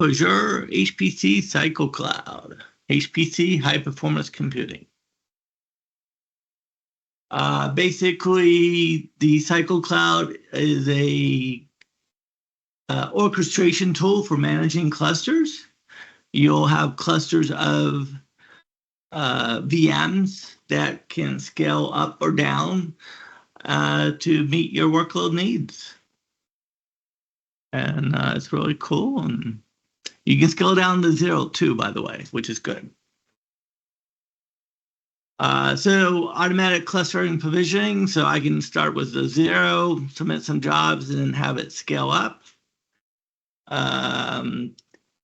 Azure HPC CycleCloud, HPC high performance computing. Basically, the CycleCloud is a orchestration tool for managing clusters. You'll have clusters of VMs that can scale up or down to meet your workload needs. And it's really cool. And you can scale down to 0 too, by the way, which is good. So automatic clustering provisioning. So I can start with the 0, submit some jobs, and then have it scale up.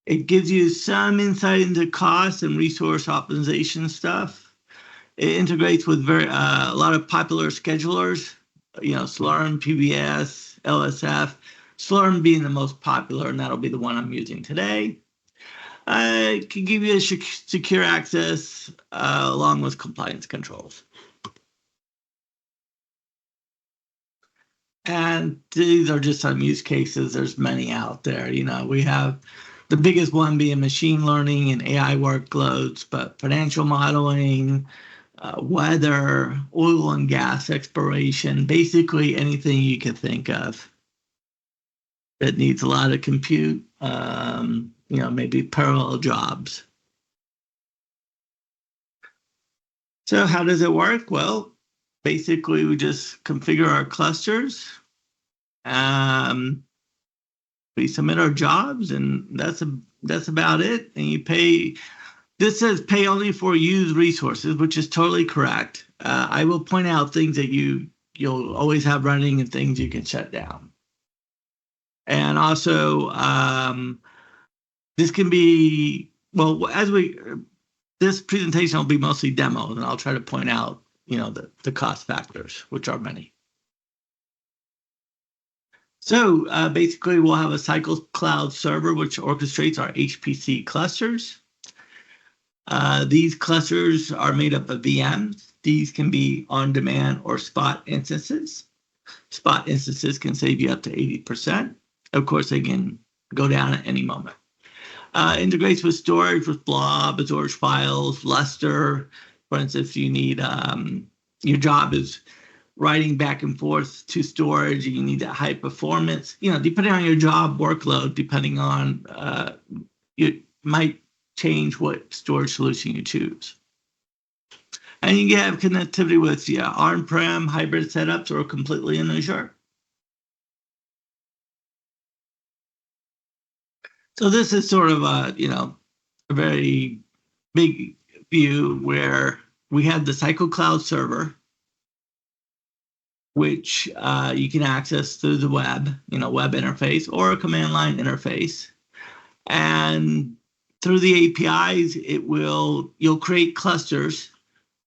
It gives you some insight into cost and resource optimization stuff. It integrates with a lot of popular schedulers, Slurm, PBS, LSF. Slurm being the most popular, and that'll be the one I'm using today. It can give you secure access along with compliance controls. And these are just some use cases. There's many out there. We have the biggest one being machine learning and AI workloads, but financial modeling, weather, oil and gas exploration, basically anything you can think of that needs a lot of compute, maybe parallel jobs. So how does it work? Well, basically we just configure our clusters. We submit our jobs, and that's about it. And you pay. This says pay only for used resources, which is totally correct. I will point out things that you'll always have running and things you can shut down. And also, this can be, this presentation will be mostly demo, and I'll try to point out, the cost factors, which are many. So basically, we'll have a CycleCloud server, which orchestrates our HPC clusters. These clusters are made up of VMs. These can be on-demand or spot instances. Spot instances can save you up to 80%. Of course, they can go down at any moment. Integrates with storage with Blob, Azure Files, Lustre. For instance, you need your job is writing back and forth to storage, and you need that high performance. Depending on your job workload, depending on you might change what storage solution you choose. And you can have connectivity with on-prem hybrid setups or completely in Azure. So this is sort of a very big view where we have the CycleCloud server, which you can access through the web interface or a command line interface. And through the APIs, you'll create clusters,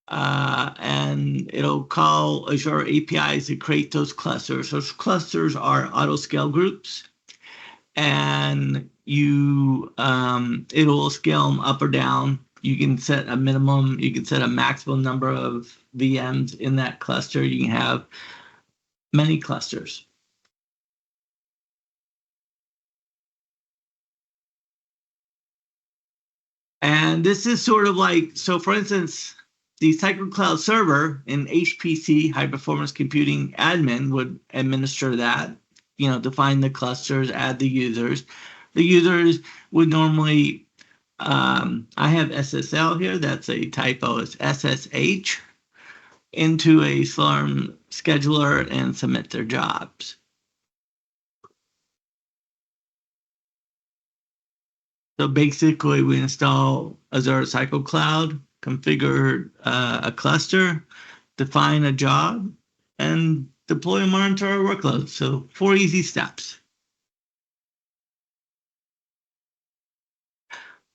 and it'll call Azure APIs to create those clusters. Those clusters are auto scale groups, and it'll scale them up or down. You can set a minimum, you can set a maximum number of VMs in that cluster. You can have many clusters. And this is sort of like, so for instance, the CycleCloud server in HPC, high performance computing admin, would administer that, define the clusters, add the users. The users would normally, I have SSL here, that's a typo, it's SSH, into a Slurm scheduler and submit their jobs. So basically, we install Azure CycleCloud, configure a cluster, define a job, and deploy and monitor our workloads. So 4 easy steps.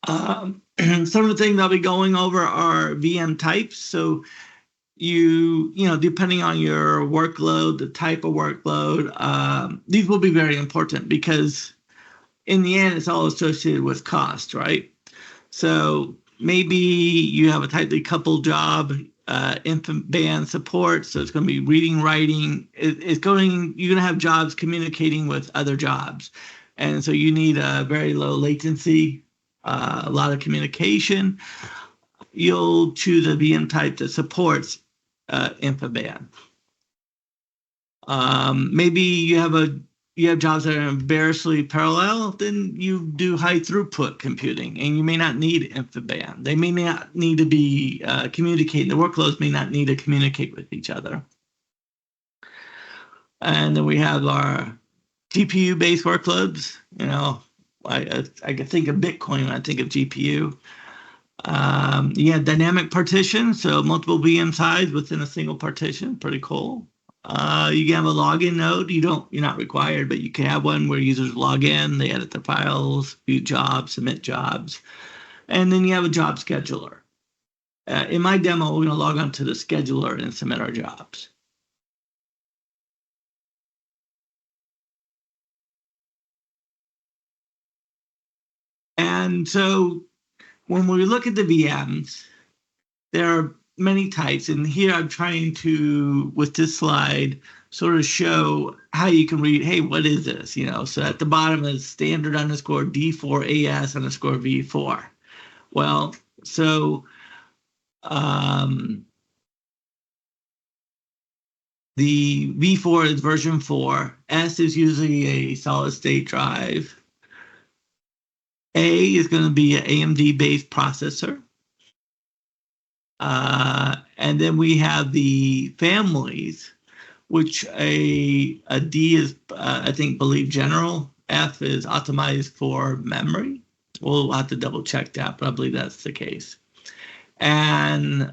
Some of the things I'll be going over are VM types. So depending on your workload, the type of workload, these will be very important because in the end, it's all associated with cost, right? So maybe you have a tightly coupled job, infant band support, so it's going to be reading, writing. You're going to have jobs communicating with other jobs. And so you need a very low latency, a lot of communication. You'll choose a VM type that supports InfiniBand. Maybe you have jobs that are embarrassingly parallel, then you do high throughput computing, and you may not need InfiniBand. They may not need to be communicating. The workloads may not need to communicate with each other. And then we have our GPU-based workloads. You know, I can think of Bitcoin when I think of GPU. You have dynamic partition, so multiple VM sides within a single partition. Pretty cool. You can have a login node. You're not required, but you can have one where users log in, they edit their files, view jobs, submit jobs, and then you have a job scheduler. In my demo, we're going to log on to the scheduler and submit our jobs. And so when we look at the VMs, there are many types. And here I'm trying to, with this slide, sort of show how you can read, hey, what is this? You know, so at the bottom is standard underscore D4AS underscore V4. Well, so the V4 is version 4. S is usually a solid state drive. A is going to be an AMD-based processor. And then we have the families, which a D is, I think, believe general. F is optimized for memory. We'll have to double check that, but I believe that's the case. And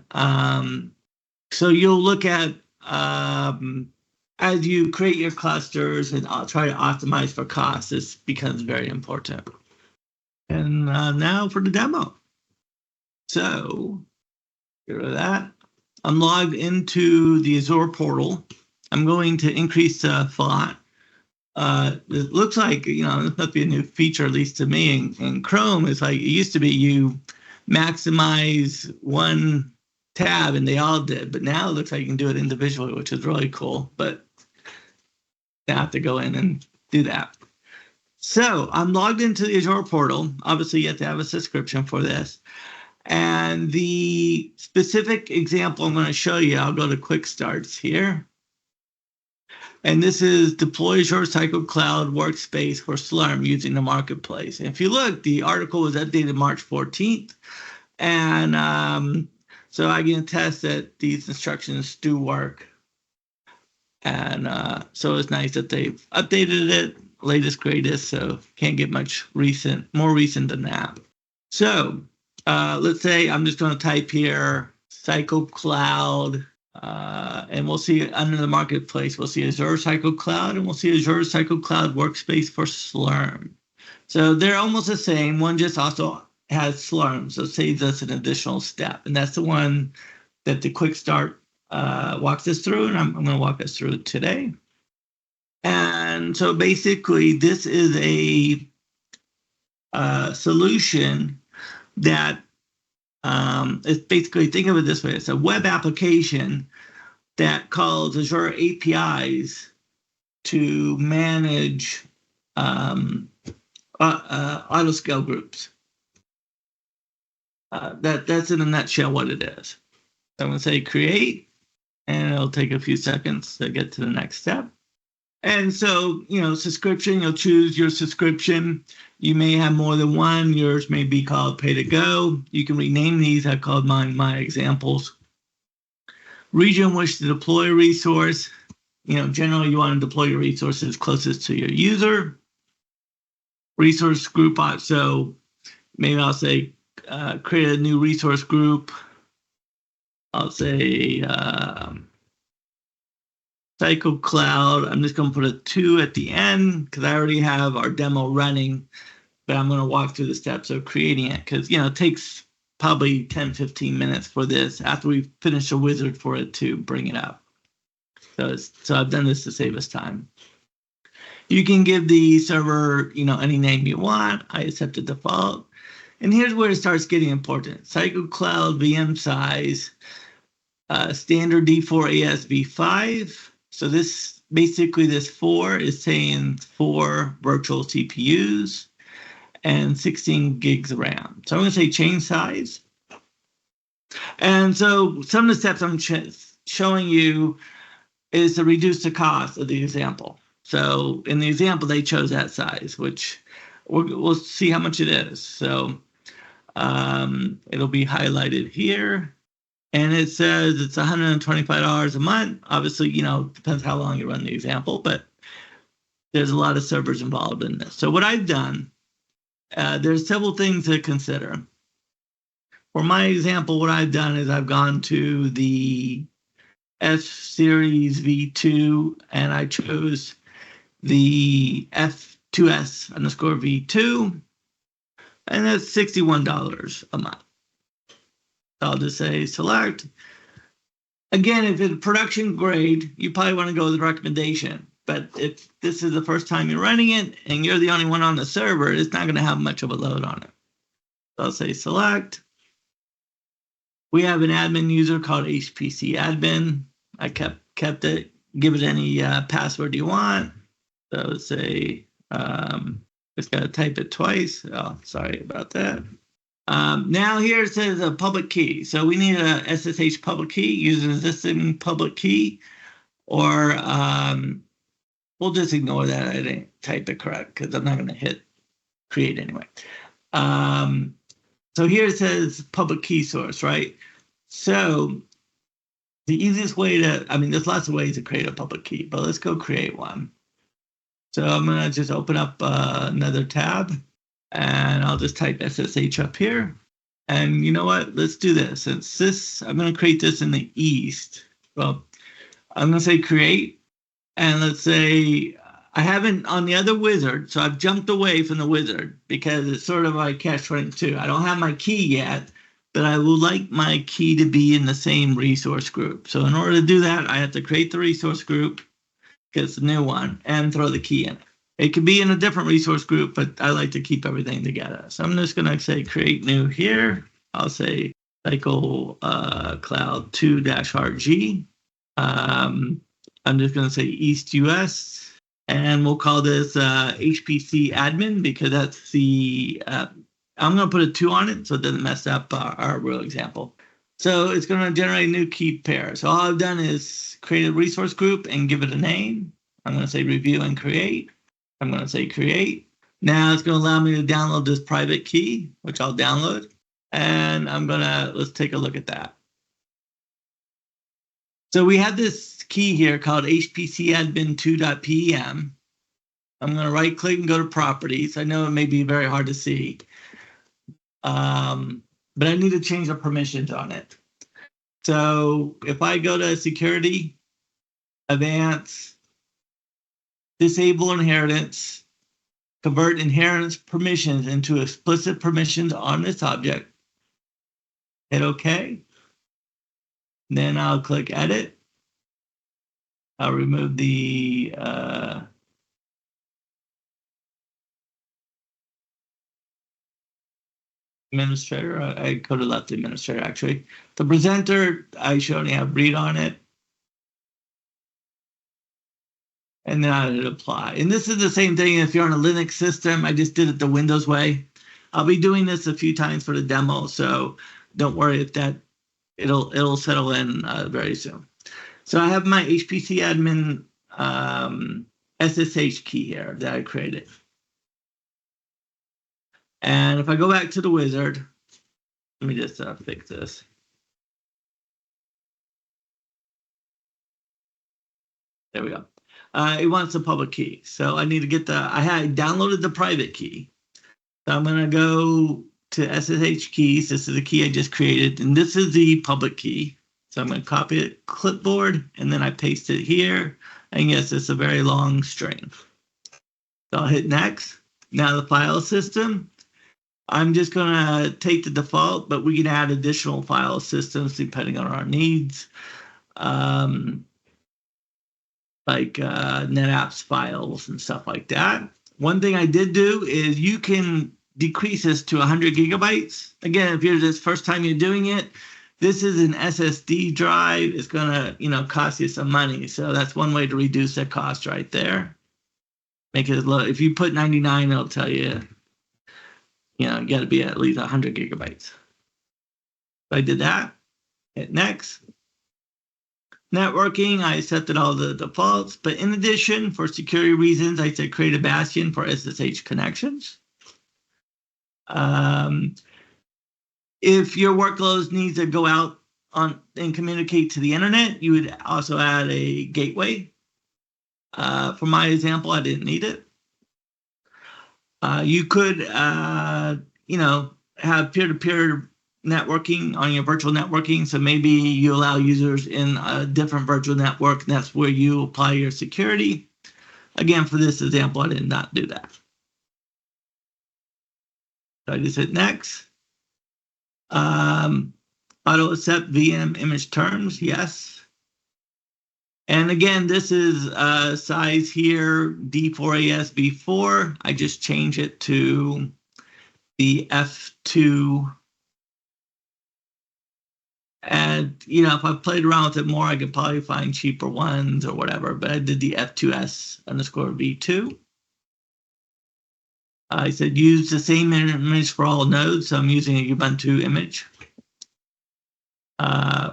so you'll look at, as you create your clusters and try to optimize for cost, this becomes very important. And now for the demo. So, get rid of that. I'm logged into the Azure portal. I'm going to increase the font. It looks like, you know, this must be a new feature, at least to me. In Chrome, it's like it used to be you maximize one tab and they all did, but now it looks like you can do it individually, which is really cool. But I have to go in and do that. So I'm logged into the Azure portal. Obviously, you have to have a subscription for this. And the specific example I'm going to show you, I'll go to quick starts here. And this is deploy Azure CycleCloud workspace for Slurm using the marketplace. And if you look, the article was updated March 14th. And so I can attest that these instructions do work. And so it's nice that they've updated it, latest, greatest, so can't get much more recent than that. So let's say I'm just going to type here CycleCloud, and we'll see under the marketplace, we'll see Azure CycleCloud, and we'll see Azure CycleCloud workspace for Slurm. So they're almost the same. One just also has Slurm, so it saves us an additional step. And that's the one that the quick start walks us through, and I'm going to walk us through it today. And so basically, this is a solution that it's basically, think of it this way, it's a web application that calls Azure APIs to manage autoscale groups. That's in a nutshell what it is. So I'm going to say create, and it'll take a few seconds to get to the next step. And so, you know, subscription, you'll choose your subscription. You may have more than one. Yours may be called pay to go. You can rename these. I called mine my examples. Region in which to deploy a resource. You know, generally you want to deploy your resources closest to your user. Resource group, so maybe I'll say create a new resource group. I'll say CycleCloud. I'm just going to put a 2 at the end because I already have our demo running, but I'm going to walk through the steps of creating it because, you know, it takes probably 10, 15 minutes for this after we finish a wizard for it to bring it up. So I've done this to save us time. You can give the server, you know, any name you want. I accept the default. And here's where it starts getting important. CycleCloud VM size, standard D4 AS V5. So this basically this 4 is saying 4 virtual CPUs and 16 gigs of RAM. So I'm going to say change size. And so some of the steps I'm showing you is to reduce the cost of the example. So in the example, they chose that size, which we'll see how much it is. So it'll be highlighted here. And it says it's $125 a month. Obviously, depends how long you run the example, but there's a lot of servers involved in this. So what I've done, there's several things to consider. For my example, what I've done is I've gone to the F Series V2 and I chose the F2S underscore V2, and that's $61 a month. I'll just say select. Again, if it's production grade, you probably want to go with the recommendation. But if this is the first time you're running it and you're the only one on the server, it's not going to have much of a load on it. So I'll say select. We have an admin user called HPC admin. I kept it. Give it any password you want. So let's say just got to type it twice. Oh, sorry about that. Now here it says a public key. So we need a SSH public key. Use an existing public key, or we'll just ignore that. I didn't type it correct because I'm not going to hit create anyway. So here it says public key source, right? So the easiest way there's lots of ways to create a public key, but let's go create one. So I'm going to just open up another tab. And I'll just type SSH up here. And you know what? Let's do this. Since this, I'm going to create this in the east. Well, I'm going to say create. And let's say I haven't on the other wizard. So I've jumped away from the wizard because it's sort of like catch-22. I don't have my key yet, but I would like my key to be in the same resource group. So in order to do that, I have to create the resource group, because it's a new one, and throw the key in it. It could be in a different resource group, but I like to keep everything together. So I'm just going to say create new here. I'll say CycleCloud 2-RG. I'm just going to say East US, and we'll call this HPC admin because that's the, I'm going to put a 2 on it so it doesn't mess up our real example. So it's going to generate a new key pair. So all I've done is create a resource group and give it a name. I'm going to say review and create. I'm going to say create. Now it's going to allow me to download this private key, which I'll download. And let's take a look at that. So we have this key here called hpcadmin2.pem. I'm going to right click and go to properties. I know it may be very hard to see, but I need to change the permissions on it. So if I go to security, advanced, disable inheritance, convert inheritance permissions into explicit permissions on this object, hit OK. Then I'll click edit. I'll remove the administrator. I could have left the administrator actually. The presenter, I should only have read on it. And then I hit apply. And this is the same thing if you're on a Linux system. I just did it the Windows way. I'll be doing this a few times for the demo, so don't worry if that it'll settle in very soon. So I have my HPC admin SSH key here that I created. And if I go back to the wizard, let me just fix this. There we go. It wants a public key. So I need to get I had downloaded the private key. So I'm going to go to SSH keys. This is the key I just created. And this is the public key. So I'm going to copy it, clipboard, and then I paste it here. And yes, it's a very long string. So I'll hit next. Now the file system. I'm just going to take the default, but we can add additional file systems depending on our needs. Like NetApps files and stuff like that. One thing I did do is you can decrease this to 100 gigabytes. Again, if you're this first time you're doing it, This is an SSD drive. It's gonna, cost you some money. So that's one way to reduce that cost right there. Make it low. If you put 99, it'll tell you, you got to be at least 100 gigabytes. So I did that. Hit next. Networking, I accepted all the defaults, but in addition, for security reasons, I said create a bastion for SSH connections. If your workloads need to go out and communicate to the internet, you would also add a gateway. For my example, I didn't need it. You could, have peer-to-peer networking on your virtual networking. So maybe you allow users in a different virtual network, and that's where you apply your security. Again, for this example, I did not do that. So I just hit next. Auto accept VM image terms, yes. And again, this is size here, D4AS V4. I just change it to the F2. And, if I played around with it more, I could probably find cheaper ones or whatever, but I did the F2S_V2. I said use the same image for all nodes, so I'm using a Ubuntu image.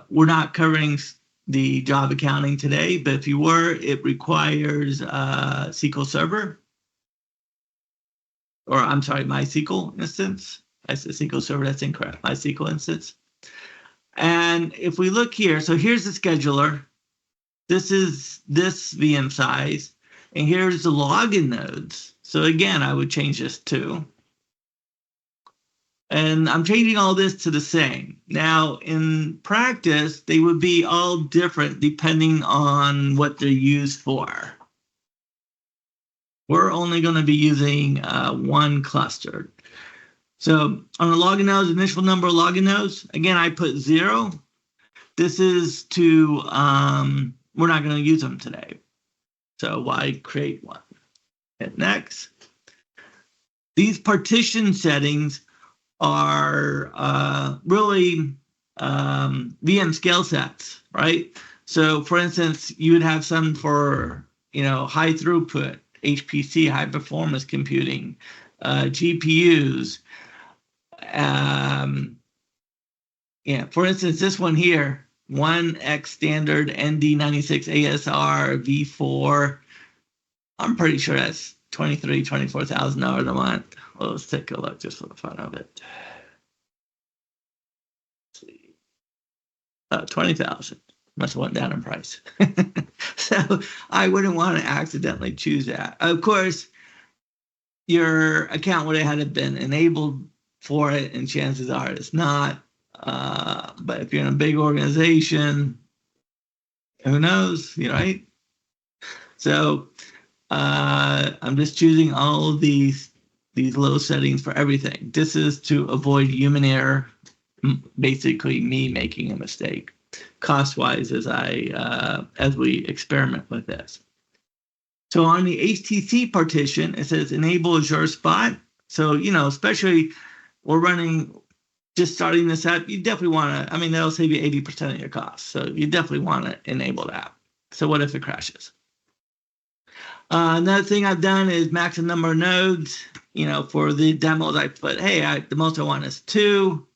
We're not covering the job accounting today, but if you were, it requires SQL Server. Or I'm sorry, MySQL instance. I said SQL Server, that's incorrect. MySQL instance. And if we look here, so here's the scheduler. This is this VM size. And here's the login nodes. So again, I would change this too. And I'm changing all this to the same. Now, in practice, they would be all different depending on what they're used for. We're only going to be using one cluster. So on the login nodes, initial number of login nodes, again, I put 0. This is to, we're not going to use them today. So why create one? Hit next. These partition settings are really VM scale sets, right? So for instance, you would have some for, high throughput, HPC, high performance computing, GPUs. For instance, this one here, 1X standard ND96 ASR V4. I'm pretty sure that's $24,000 a month. Well, let's take a look just for the fun of it. Let's see. 20,000. Must have went down in price. So I wouldn't want to accidentally choose that. Of course, your account would have had been enabled for it, and chances are it's not. But if you're in a big organization, who knows, right? So I'm just choosing all of these low settings for everything. This is to avoid human error, basically me making a mistake, cost-wise, as we experiment with this. So on the HTC partition, it says enable Azure Spot. So, especially we're just starting this up, you definitely want to, that'll save you 80% of your costs. So you definitely want to enable that. So what if it crashes? Another thing I've done is max the number of nodes. For the demos, I put, hey, the most I want is 2.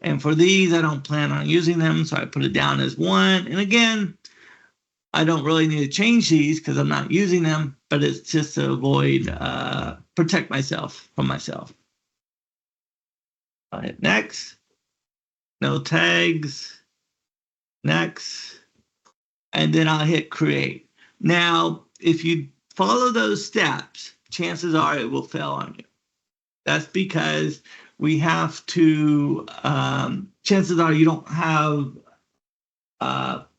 And for these, I don't plan on using them, so I put it down as 1. And again, I don't really need to change these because I'm not using them, but it's just to avoid, protect myself from myself. I'll hit next. No tags. Next. And then I'll hit create. Now, if you follow those steps, chances are it will fail on you. That's because we have to, chances are you don't have,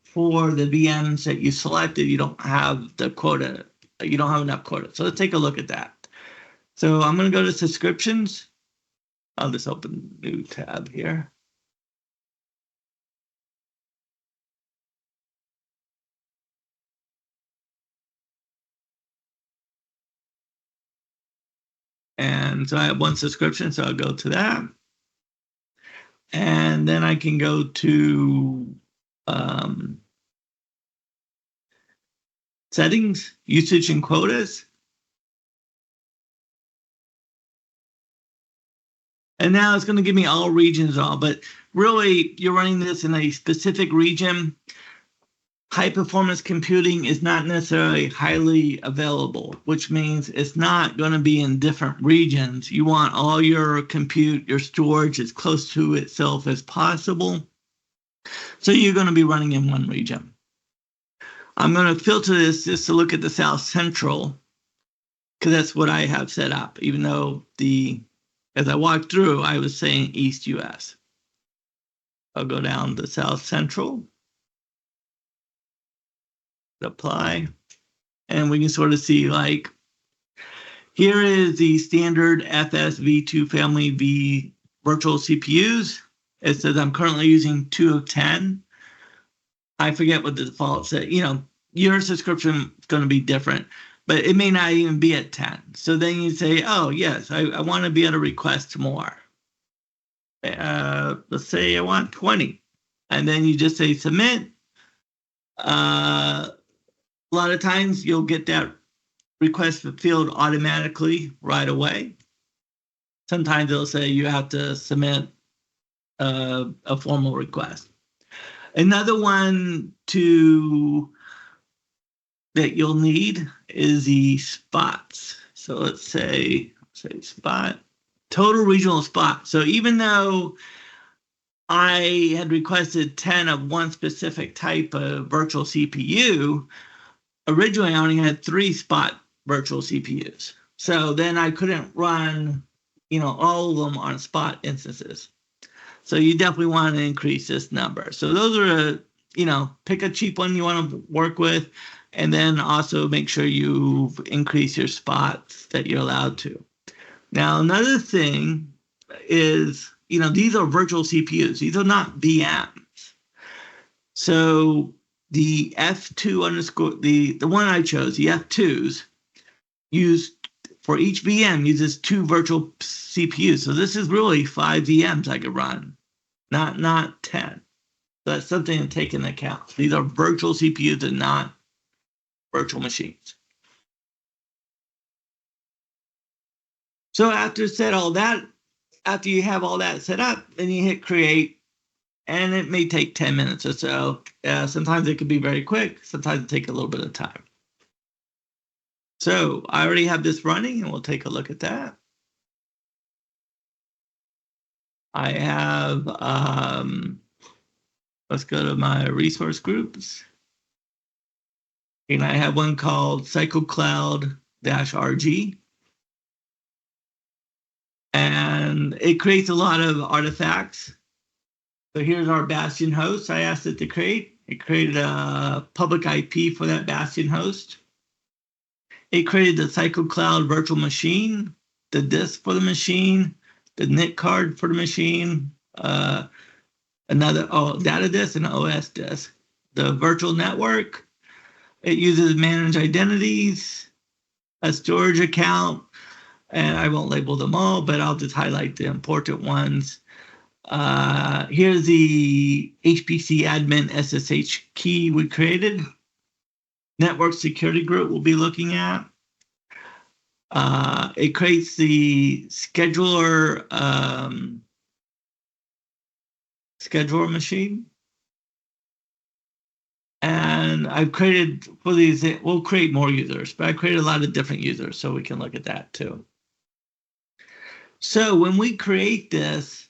for the VMs that you selected, you don't have the quota, you don't have enough quota. So let's take a look at that. So I'm going to go to subscriptions. I'll just open a new tab here. And so I have one subscription, so I'll go to that. And then I can go to settings, usage and quotas. And now it's going to give me all regions but really you're running this in a specific region. High performance computing is not necessarily highly available, which means it's not going to be in different regions. You want all your compute, your storage as close to itself as possible. So you're going to be running in one region. I'm going to filter this just to look at the South Central, because that's what I have set up, even though as I walked through, I was saying East US. I'll go down to South Central, apply, and we can sort of see like, here is the standard FSv2 family V virtual CPUs. It says I'm currently using 2 of 10. I forget what the default said. Your subscription is going to be different, but it may not even be at 10. So then you say, oh, yes, I want to be able to request more. Let's say I want 20. And then you just say submit. A lot of times you'll get that request fulfilled automatically right away. Sometimes it'll say you have to submit a formal request. Another one that you'll need is the spots. So let's say spot, total regional spot. So even though I had requested 10 of one specific type of virtual CPU, originally I only had 3 spot virtual CPUs. So then I couldn't run, all of them on spot instances. So you definitely want to increase this number. So those are, pick a cheap one you want to work with, and then also make sure you increase your spots that you're allowed to. Now, another thing is, these are virtual CPUs. These are not VMs. So the F2 underscore, the one I chose, the F2s, for each VM uses 2 virtual CPUs. So this is really 5 VMs I could run, not 10. So that's something to take into account. These are virtual CPUs and not virtual machines. So after you have all that set up, then you hit create, and it may take 10 minutes or so. Sometimes it could be very quick. Sometimes it takes a little bit of time. So I already have this running, and we'll take a look at that. I have, let's go to my resource groups. And I have one called CycleCloud-RG. And it creates a lot of artifacts. So here's our Bastion host I asked it to create. It created a public IP for that Bastion host. It created the CycleCloud virtual machine, the disk for the machine, the NIC card for the machine, another data disk and OS disk. The virtual network, it uses managed identities, a storage account, and I won't label them all, but I'll just highlight the important ones. Here's the HPC admin SSH key we created. Network security group we'll be looking at. It creates the scheduler machine. And I've created for these, we'll create more users, but I created a lot of different users so we can look at that too. So when we create this,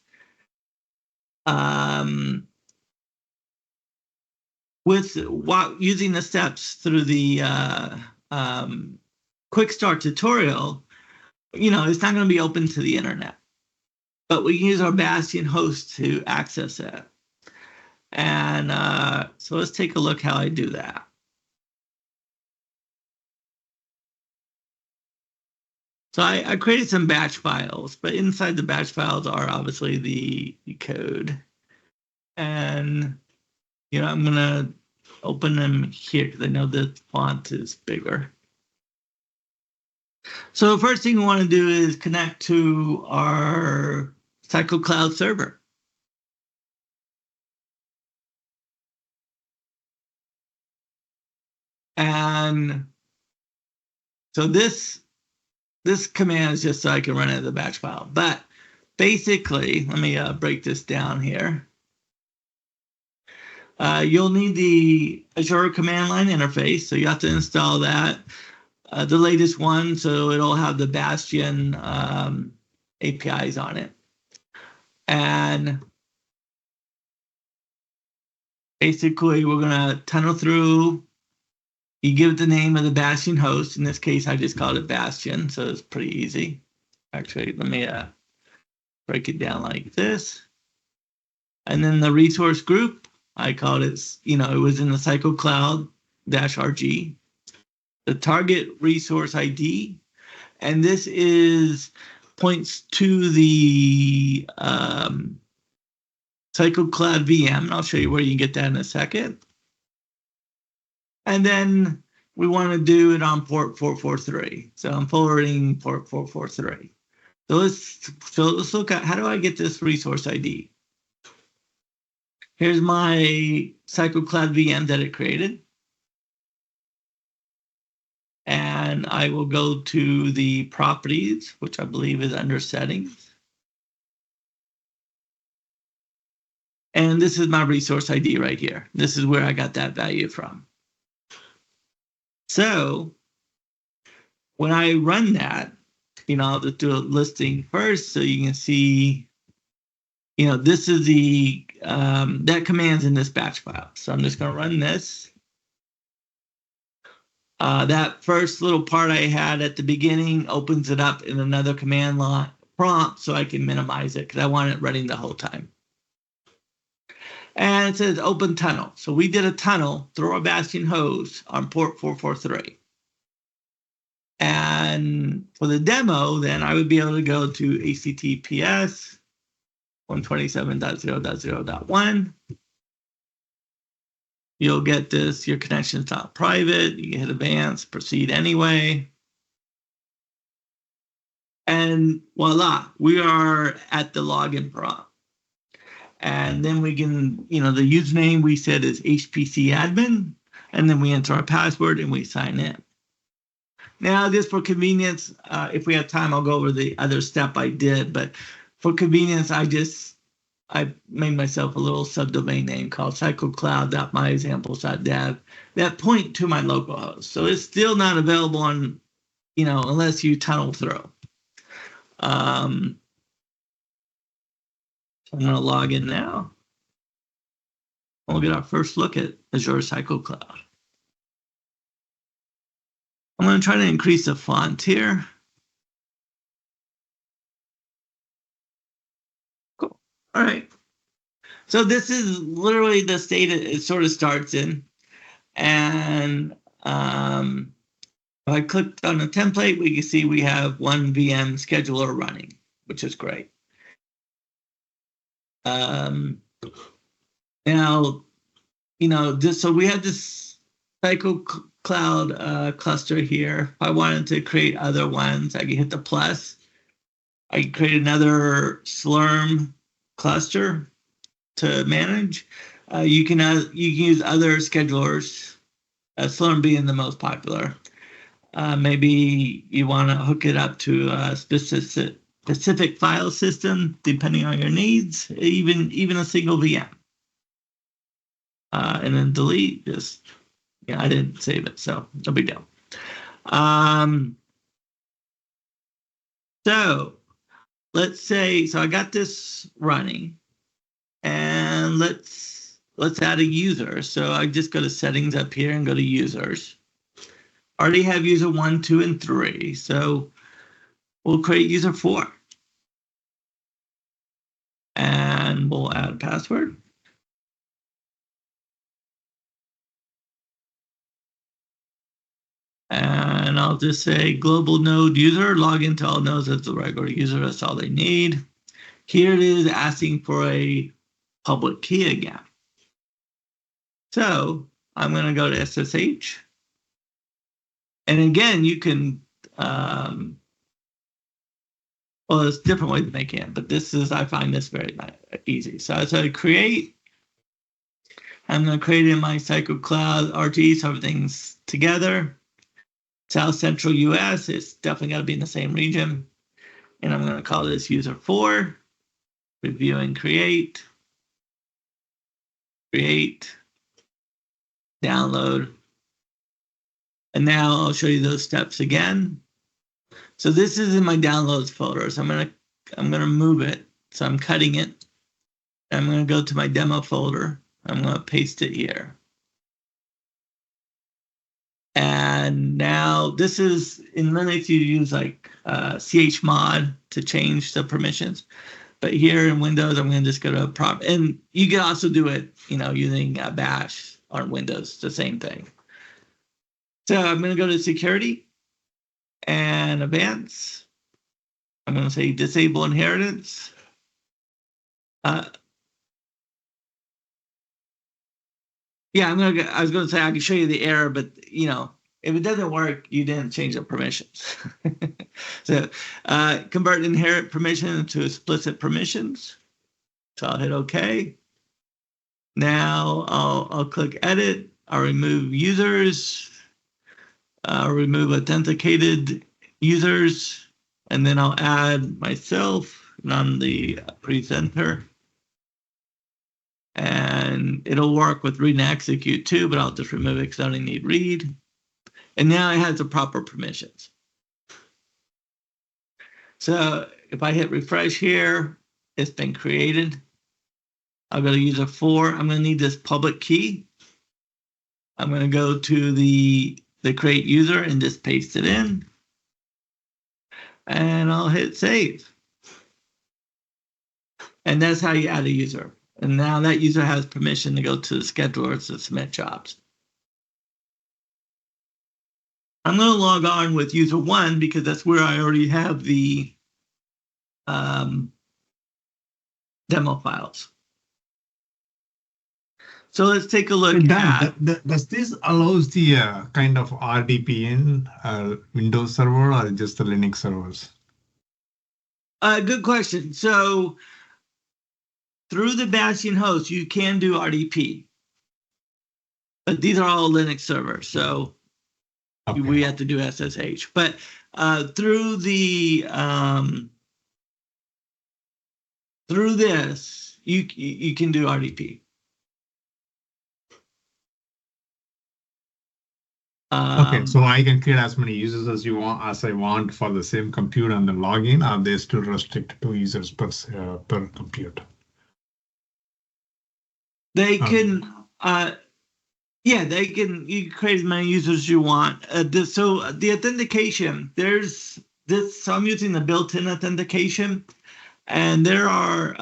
using the steps through the quick start tutorial, it's not going to be open to the internet, but we can use our Bastion host to access it. And so let's take a look how I do that. So I created some batch files, but inside the batch files are obviously the code. And, I'm going to open them here because I know the font is bigger. So the first thing we want to do is connect to our CycleCloud server. And so this command is just so I can run it as a batch file. But basically, let me break this down here. You'll need the Azure command line interface, so you have to install that, the latest one, so it'll have the Bastion APIs on it. And basically, we're going to tunnel through. You give it the name of the Bastion host. In this case, I just called it Bastion, so it's pretty easy. Actually, let me break it down like this. And then the resource group, I called it, it was in the CycleCloud-RG. The target resource ID, and this points to the CycleCloud VM, and I'll show you where you can get that in a second. And then we want to do it on port 443. So I'm forwarding port 443. So let's look at, how do I get this resource ID? Here's my CycleCloud VM that it created. And I will go to the properties, which I believe is under settings. And this is my resource ID right here. This is where I got that value from. So when I run that, I'll just do a listing first so you can see, this is the, that command's in this batch file. So I'm just going to run this. That first little part I had at the beginning opens it up in another command line prompt so I can minimize it because I want it running the whole time. And it says open tunnel. So we did a tunnel through our Bastion host on port 443. And for the demo, then I would be able to go to HTTPS 127.0.0.1. You'll get this, your connection's not private. You can hit advanced, proceed anyway. And voila, we are at the login prompt. And then we can, the username we said is HPC admin. And then we enter our password and we sign in. Now, just for convenience, if we have time, I'll go over the other step I did. But for convenience, I made myself a little subdomain name called cyclecloud.myexamples.dev that point to my local host. So it's still not available on, unless you tunnel through. I'm going to log in now. We'll get our first look at Azure CycleCloud. I'm going to try to increase the font here. Cool. All right. So this is literally the state it sort of starts in. And if I clicked on the template, we can see we have one VM scheduler running, which is great. Now, so we have this CycleCloud cluster here. If I wanted to create other ones, I can hit the plus. I can create another Slurm cluster to manage. You can use other schedulers, Slurm being the most popular. Maybe you want to hook it up to a specific file system, depending on your needs, even a single VM. And then delete, I didn't save it, so no big deal. So let's say, I got this running, and let's add a user. So I just go to settings up here and go to users. Already have user 1, 2, and 3. So we'll create user 4. And we'll add a password. And I'll just say global node user, log into all nodes as the regular user. That's all they need. Here it is asking for a public key again. So I'm going to go to SSH. And again, you can, well, there's different ways of making it, but I find this very easy. So I create. I'm going to create in my CycleCloud RG so everything's together. South Central US, it's definitely got to be in the same region. And I'm going to call this user 4, review and create, download. And now I'll show you those steps again. So this is in my downloads folder. So I'm gonna move it. So I'm cutting it. I'm gonna go to my demo folder. I'm gonna paste it here. And now this is in Linux, you use like chmod to change the permissions. But here in Windows, I'm gonna just go to prompt. And you can also do it, using bash on Windows, the same thing. So I'm gonna go to security and advanced. I'm going to say disable inheritance. I was going to say I can show you the error, but if it doesn't work, you didn't change the permissions. So convert inherit permission to explicit permissions. So I'll hit OK. Now I'll click edit. I'll remove users. I'll remove authenticated users. And then I'll add myself, and I'm the presenter. And it'll work with read and execute too, but I'll just remove it because I only need read. And now it has the proper permissions. So if I hit refresh here, it's been created. I'll go to user 4. I'm going to need this public key. I'm going to go to the create user and just paste it in. And I'll hit save. And that's how you add a user. And now that user has permission to go to the scheduler to submit jobs. I'm going to log on with user 1 because that's where I already have the demo files. So let's take a look at... Does this allows the kind of RDP in Windows server or just the Linux servers? Good question. So through the Bastion host, you can do RDP. But these are all Linux servers, so we have to do SSH. But through this, you can do RDP. Okay, so I can create as many users as I want for the same computer and then log in, or they still restrict 2 users per computer? They can, they can. You can create as many users as you want. So the authentication, there's this. So I'm using the built-in authentication, and there are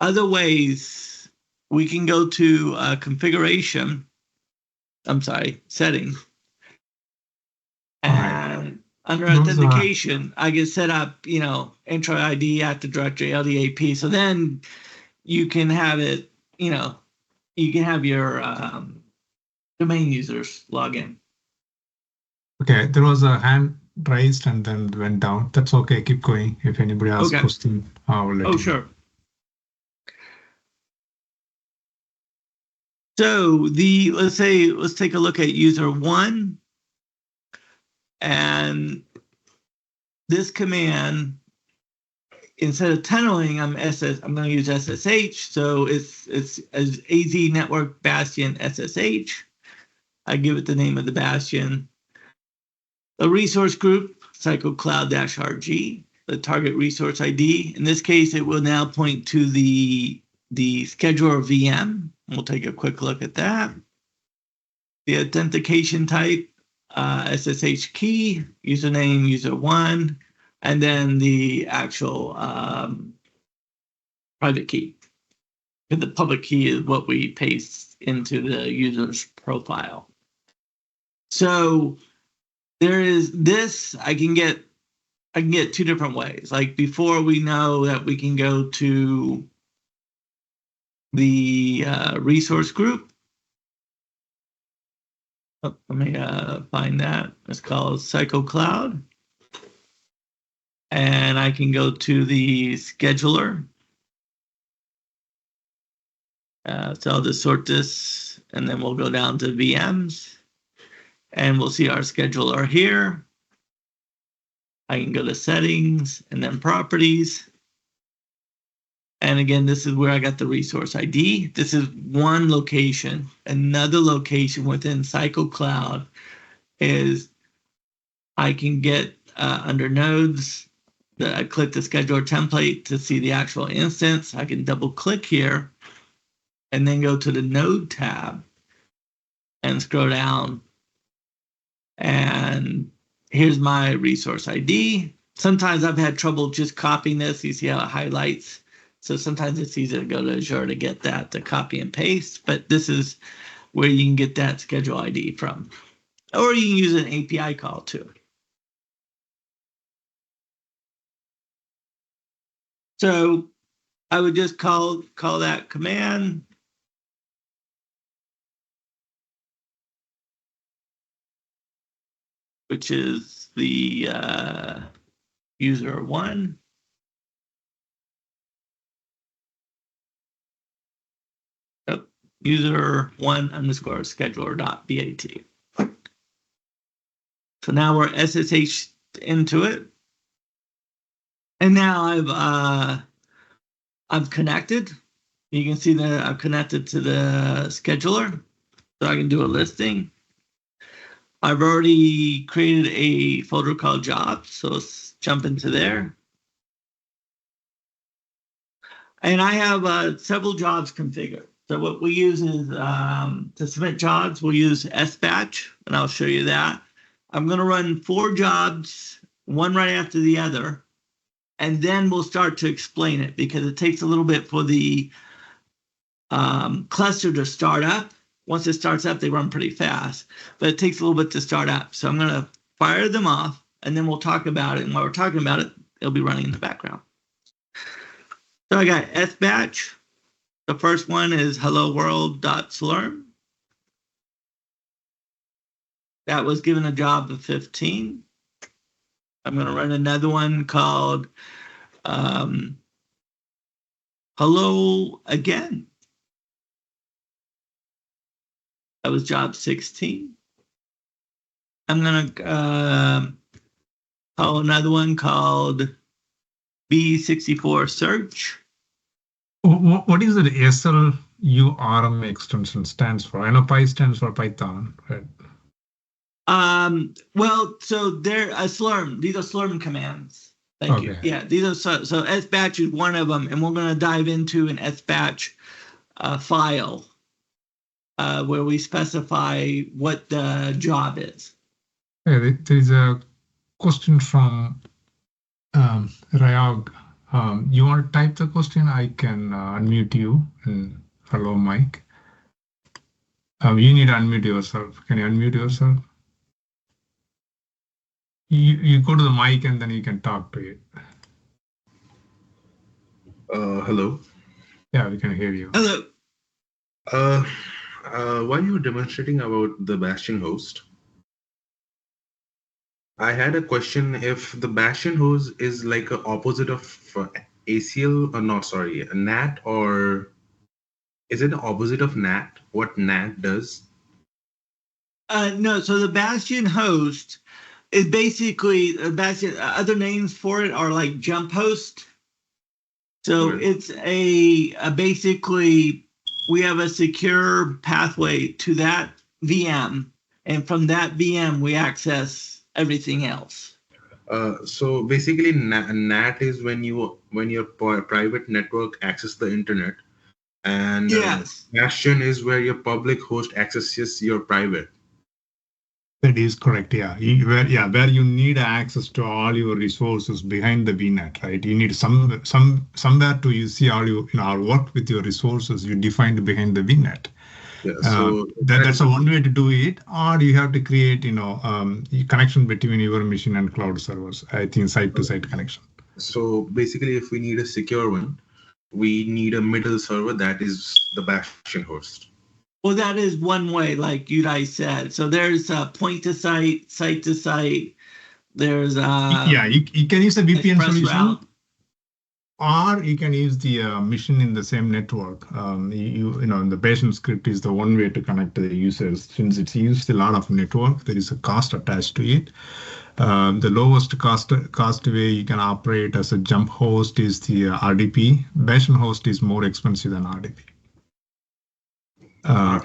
other ways. We can go to configuration. Settings. And under authentication, I can set up, intro ID, Active Directory, LDAP. So then you can have it, you can have your domain users log in. Okay, there was a hand raised and then went down. That's okay. Keep going. If anybody has a question, I will let you know. Sure. So let's take a look at user 1, and this command, instead of tunneling, I'm going to use SSH. So it's as AZ network bastion SSH. I give it the name of the bastion. The resource group, CycleCloud-RG, the target resource ID. In this case, it will now point to the scheduler VM. We'll take a quick look at that. The authentication type, SSH key, username, user1, and then the actual private key. And the public key is what we paste into the user's profile. So there is this, I can get 2 different ways. Like before, we know that we can go to the resource group. Let me find that. It's called CycleCloud. And I can go to the scheduler. So I'll just sort this, and then we'll go down to VMs. And we'll see our scheduler here. I can go to settings and then properties. And again, this is where I got the resource ID. This is one location. Another location within CycleCloud is I can get under nodes, I click the scheduler template to see the actual instance. I can double click here and then go to the node tab and scroll down. And here's my resource ID. Sometimes I've had trouble just copying this. You see how it highlights. So sometimes it's easy to go to Azure to get that, to copy and paste. But this is where you can get that schedule ID from. Or you can use an API call too. So I would just call that command. Which is the user one. Yep. User one underscore scheduler.bat. So now we're SSH into it. And now I've connected. You can see that I've connected to the scheduler. So I can do a listing. I've already created a folder called jobs, so let's jump into there. And I have several jobs configured. So what we use is to submit jobs, we'll use SBatch, and I'll show you that. I'm going to run 4 jobs, one right after the other, and then we'll start to explain it because it takes a little bit for the cluster to start up. Once it starts up, they run pretty fast, but it takes a little bit to start up. So I'm going to fire them off, and then we'll talk about it. And while we're talking about it, it'll be running in the background. So I got SBatch. The first one is hello world.slurm. That was given a job of 15. I'm going to run another one called hello again. That was job 16. I'm going to call another one called B64 search. What is the SLURM extension stands for? I know Py stands for Python, right? Well, so they're a Slurm. These are Slurm commands. Thank you. Yeah, these are so SBatch is one of them, and we're going to dive into an SBatch file. Where we specify what the job is. Yeah, there's a question from Rayog. You want to type the question? I can unmute you. And hello, Mike. You need to unmute yourself. Can you unmute yourself? You go to the mic and then you can talk to it. Hello. Yeah, we can hear you. Hello. While you were demonstrating about the Bastion host, I had a question. If the Bastion host is like an opposite of ACL, or not, sorry, a NAT, or is it the opposite of NAT? What NAT does? No, so the Bastion host is basically Bastion. Other names for it are like jump host. So right. It's a basically. We have a secure pathway to that VM, and from that VM, we access everything else. So basically, NAT is when your private network accesses the internet, and yes. Bastion is where your public host accesses your private. That is correct. Yeah, where you need access to all your resources behind the VNet, right? You need somewhere to you see all your work with your resources you defined behind the VNet. Yeah, so that's a one way to do it, or you have to create connection between your machine and cloud servers. I think site-to-site connection. So basically, if we need a secure one, we need a middle server that is the Bastion host. Well, that is one way, like you guys said. So there's point to site, site to site. There's you can use a VPN solution. Route. Or you can use the mission in the same network. The Bash script is the one way to connect to the users. Since it's used a lot of network, there is a cost attached to it. The lowest cost way you can operate as a jump host is the RDP. Bash host is more expensive than RDP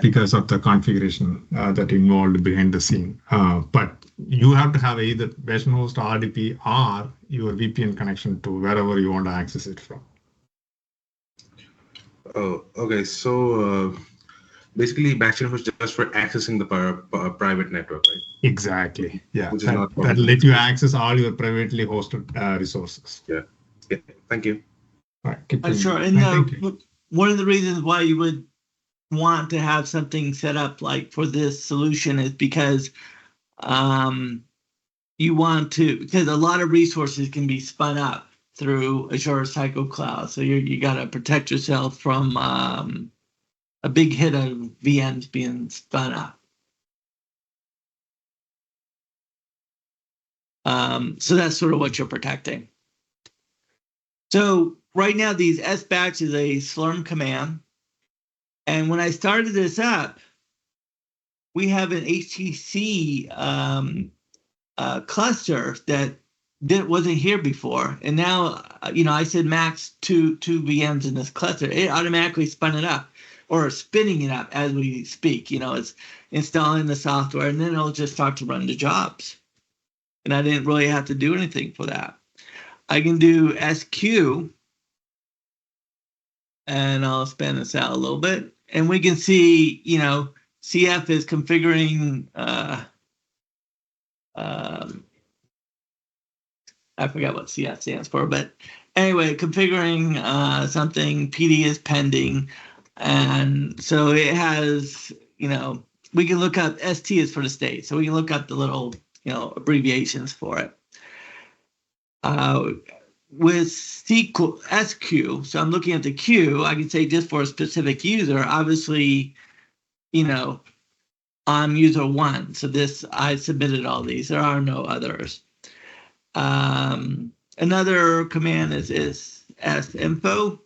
because of the configuration that involved behind the scene. But you have to have either Bash host, RDP, or your VPN connection to wherever you want to access it from. Oh, okay. So basically, Bastion was just for accessing the private network, right? Exactly. Yeah. Which is not That let you access all your privately hosted resources. Yeah. Yeah. Thank you. All right. Keep Sure. going. And one of the reasons why you would want to have something set up like for this solution is because you want to, because a lot of resources can be spun up through Azure CycleCloud. So you got to protect yourself from a big hit of VMs being spun up. So that's sort of what you're protecting. So right now, these sbatch is a Slurm command. And when I started this up, we have an HTC cluster that wasn't here before. And now, I said max two VMs in this cluster. It automatically spun it up or spinning it up as we speak. It's installing the software and then it'll just start to run the jobs. And I didn't really have to do anything for that. I can do SQ, and I'll span this out a little bit. And we can see, CF is configuring, I forgot what CF stands for, but anyway, configuring something, PD is pending. And so it has, we can look up, ST is for the state. So we can look up the little, abbreviations for it. With SQ, so I'm looking at the queue, I can say just for a specific user, obviously, I'm user 1. So I submitted all these. There are no others. Another command is sinfo,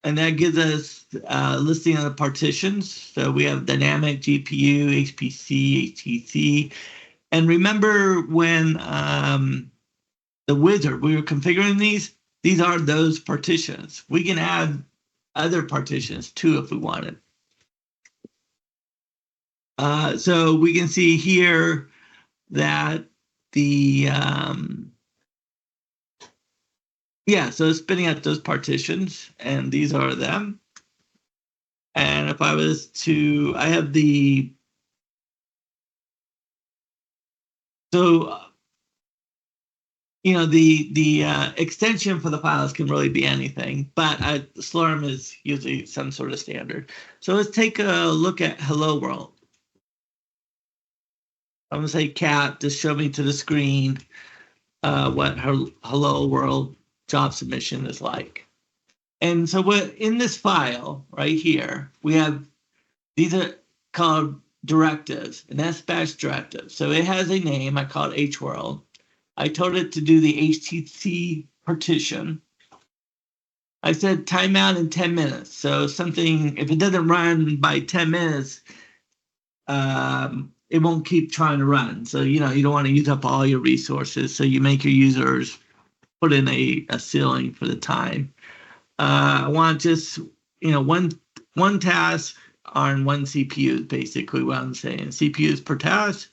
and that gives us a listing of the partitions. So we have dynamic, GPU, HPC, HTC. And remember when the wizard, we were configuring these are those partitions. We can add other partitions too if we wanted. So we can see here that the, so it's spinning out those partitions, and these are them. And if I was to, I have the, so, the extension for the files can really be anything, but Slurm is usually some sort of standard. So let's take a look at Hello World. I'm going to say cat, just show me to the screen what her Hello World job submission is like. And so what in this file right here, we have, these are called directives, and that's bash directives. So it has a name, I call it hworld. I told it to do the HTC partition. I said timeout in 10 minutes. So something, if it doesn't run by 10 minutes, it won't keep trying to run. So, you don't want to use up all your resources. So you make your users put in a ceiling for the time. I want just, one task on one CPU is basically what I'm saying. CPUs per task.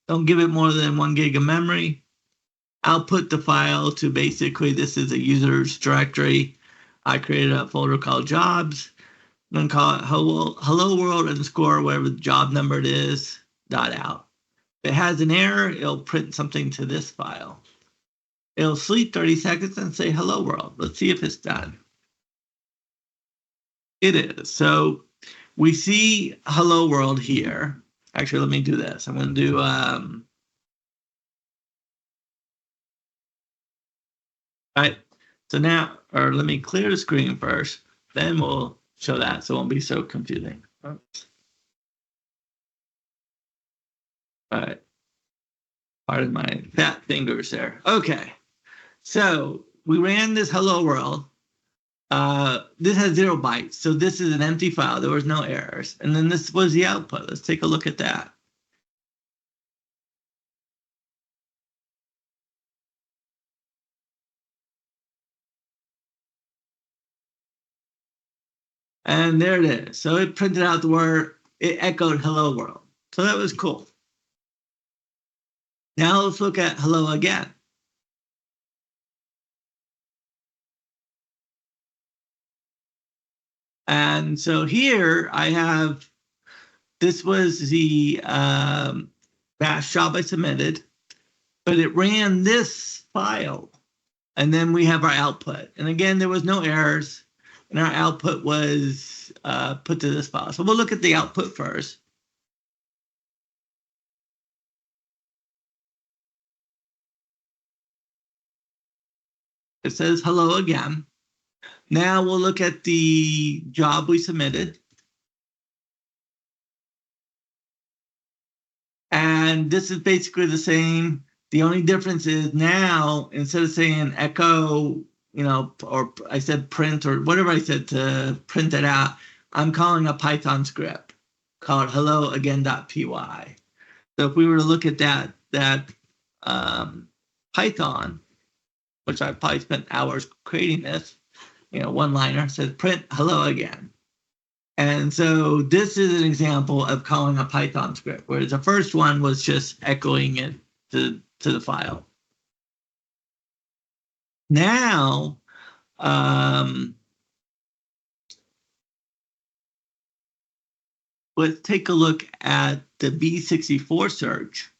Don't give it more than 1 gig of memory. Output the file to basically, this is a user's directory. I created a folder called jobs. I'm going to call it hello world underscore whatever the job number it is, .out. If it has an error, it'll print something to this file. It'll sleep 30 seconds and say hello world. Let's see if it's done. It is. So we see hello world here. Actually, let me do this. I'm going to do all right. So now, or let me clear the screen first, then we'll show that so it won't be so confusing. Oops. All right. Pardon my fat fingers there. Okay. So we ran this hello world. This has 0 bytes, so this is an empty file. There was no errors. And then this was the output. Let's take a look at that. And there it is. So it printed out the word, it echoed hello world. So that was cool. Now let's look at hello again. And so here I have, this was the bash job I submitted, but it ran this file. And then we have our output. And again, there was no errors. And our output was put to this file. So we'll look at the output first. It says hello again. Now we'll look at the job we submitted. And this is basically the same. The only difference is now, instead of saying echo, you know, or I said print or whatever I said to print it out, I'm calling a Python script called hello again.py. So if we were to look at that Python, which I probably spent hours creating this, you know, one-liner says print hello again. And so this is an example of calling a Python script, whereas the first one was just echoing it to the file. Now, let's take a look at the B64 search.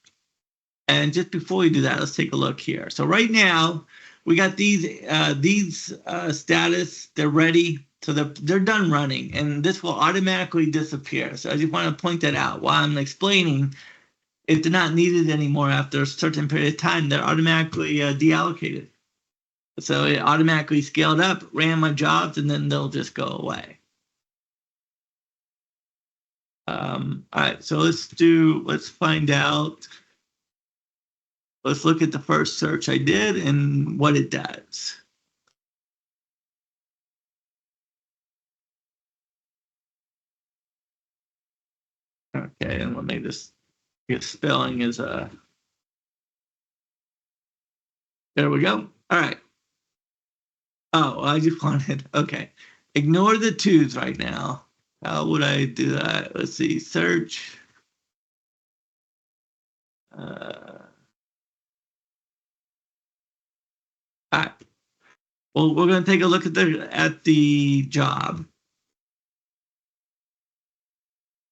And just before we do that, let's take a look here. So right now, we got these status, they're ready. So they're done running, and this will automatically disappear. So I just want to point that out while I'm explaining. If they're not needed anymore after a certain period of time, they're automatically deallocated. So it automatically scaled up, ran my jobs, and then they'll just go away. All right, so let's find out. Let's look at the first search I did and what it does. Okay, and let me just get spelling is there we go. All right. Oh, I just wanted, okay. Ignore the twos right now. How would I do that? Let's see, search. All right. Well, we're going to take a look at the job.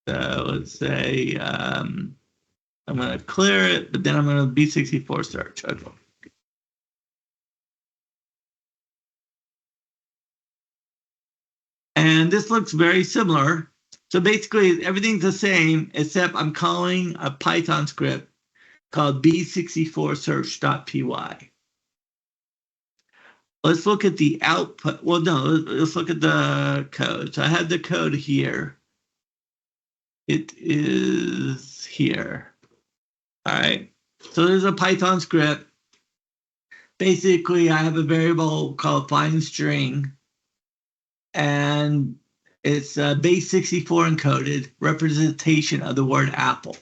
So let's say I'm going to clear it, but then I'm going to B64 search. Okay. And this looks very similar. So basically, everything's the same, except I'm calling a Python script called b64search.py. Let's look at the output. Well, no, let's look at the code. So I have the code here. It is here. All right. So there's a Python script. Basically, I have a variable called find string, and it's base 64 encoded representation of the word apple.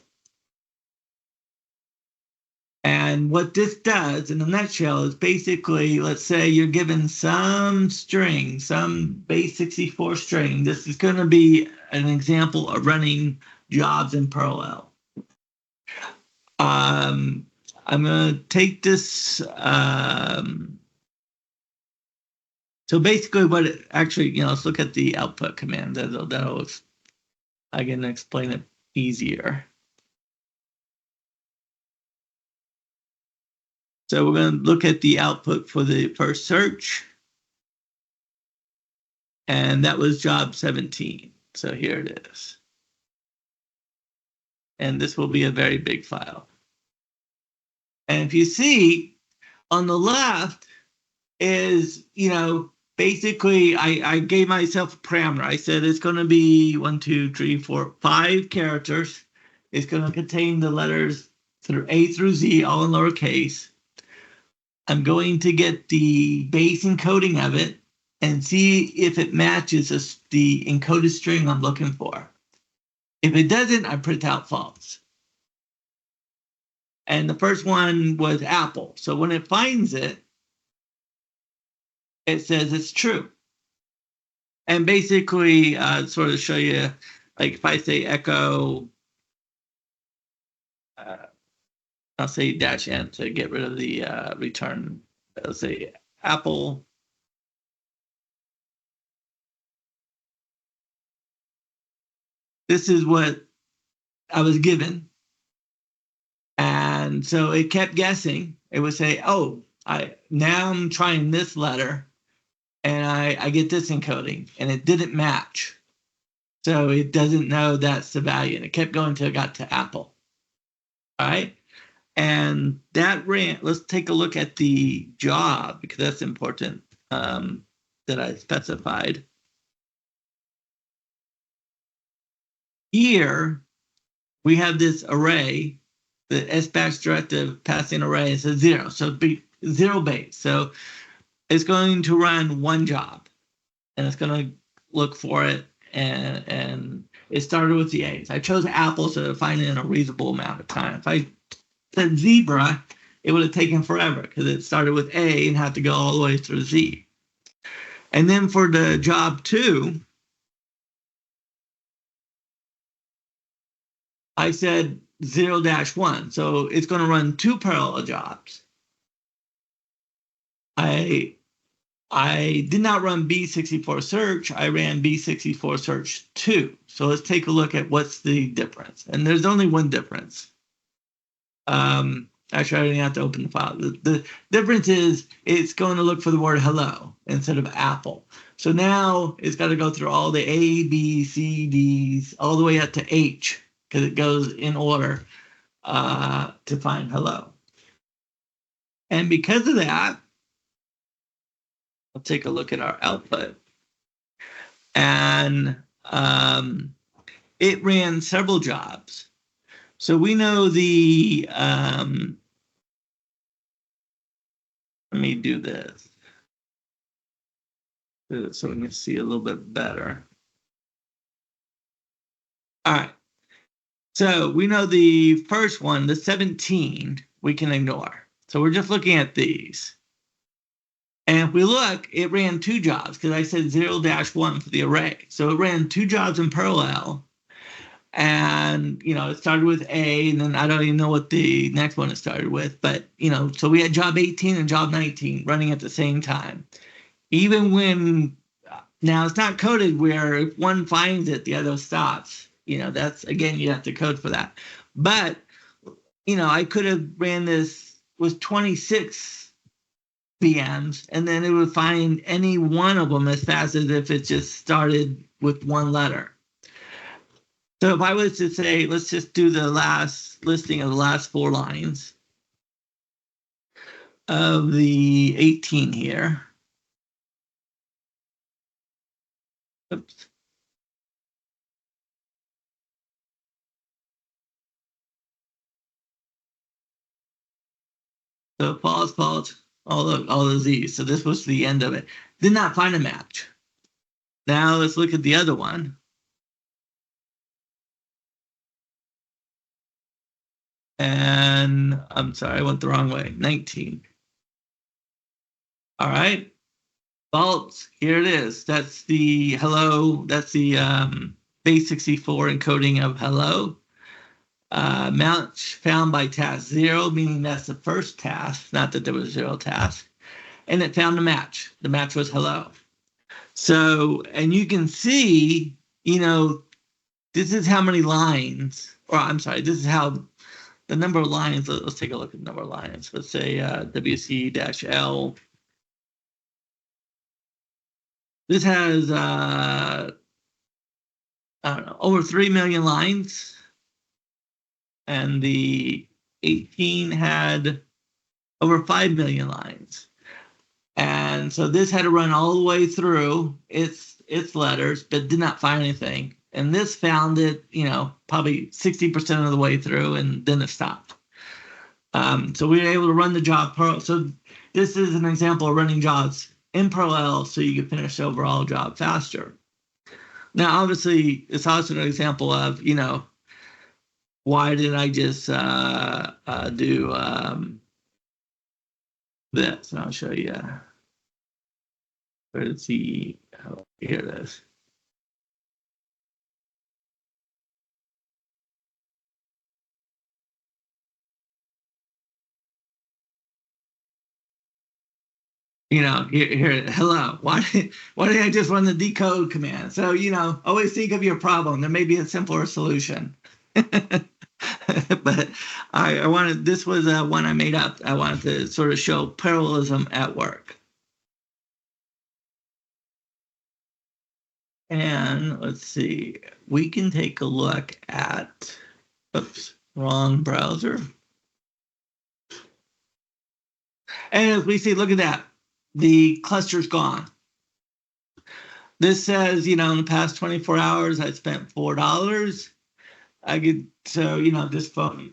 And what this does in a nutshell is basically, let's say you're given some string, some base 64 string. This is going to be an example of running jobs in parallel. I'm going to take this. So basically what it actually, let's look at the output command. I can explain it easier. So we're going to look at the output for the first search. And that was job 17. So here it is. And this will be a very big file. And if you see on the left is, basically I gave myself a parameter. I said it's going to be 1, 2, 3, 4, 5 characters. It's going to contain the letters through A through Z, all in lowercase. I'm going to get the base encoding of it and see if it matches the encoded string I'm looking for. If it doesn't, I print out false. And the first one was Apple. So when it finds it, it says it's true. And basically, sort of show you, like if I say echo, I'll say -n to get rid of the return. I'll say Apple. This is what I was given. And so it kept guessing. It would say, oh, now I'm trying this letter and I get this encoding, and it didn't match. So it doesn't know that's the value. And it kept going until it got to Apple. All right. And that ran, let's take a look at the job, because that's important, that I specified. Here, we have this array, the SBatch directive passing array is a 0, so it'd be 0 base. So it's going to run one job, and it's going to look for it, and it started with the A's. I chose Apple so to find it in a reasonable amount of time. If I said zebra, it would have taken forever because it started with A and had to go all the way through Z. And then for the job 2, I said 0-1. So it's going to run 2 parallel jobs. I did not run B64 search. I ran B64 search 2. So let's take a look at what's the difference. And there's only one difference. Actually, I didn't have to open the file. The difference is it's going to look for the word hello instead of Apple. So now it's got to go through all the A, B, C, D's, all the way up to H, because it goes in order to find hello. And because of that, I'll take a look at our output. And it ran several jobs. So we know the, let me do this so we can see a little bit better. All right. So we know the first one, the 17, we can ignore. So we're just looking at these. And if we look, it ran 2 jobs because I said 0-1 for the array. So it ran 2 jobs in parallel. And, it started with A, and then I don't even know what the next one it started with. But, so we had job 18 and job 19 running at the same time. Even when, now it's not coded where if one finds it, the other stops. That's, again, you have to code for that. But, I could have ran this with 26 VMs, and then it would find any one of them as fast as if it just started with one letter. So if I was to say, let's just do the last listing of the last 4 lines of the 18 here. Oops. So false, all of these. So this was the end of it. Did not find a match. Now let's look at the other one. And I'm sorry, I went the wrong way. 19. All right. False. Here it is. That's the hello. That's the base 64 encoding of hello. Match found by task 0, meaning that's the first task, not that there was 0 task. And it found a match. The match was hello. So, and you can see, this is how many lines, or I'm sorry, this is how the number of lines. Let's take a look at the number of lines. Let's say WC-L. This has, I don't know, over 3 million lines. And the 18 had over 5 million lines. And so this had to run all the way through its letters, but did not find anything. And this found it, probably 60% of the way through, and then it stopped. So we were able to run the job. So this is an example of running jobs in parallel so you can finish the overall job faster. Now, obviously, it's also an example of, why did I just do this? And I'll show you. Let's see. Here it is. Here, hello. Why did I just run the decode command? So, always think of your problem. There may be a simpler solution. But I wanted, this was one I made up. I wanted to sort of show parallelism at work. And let's see, we can take a look at, oops, wrong browser. And as we see, look at that. The cluster's gone. This says, in the past 24 hours, I spent $4. This phone,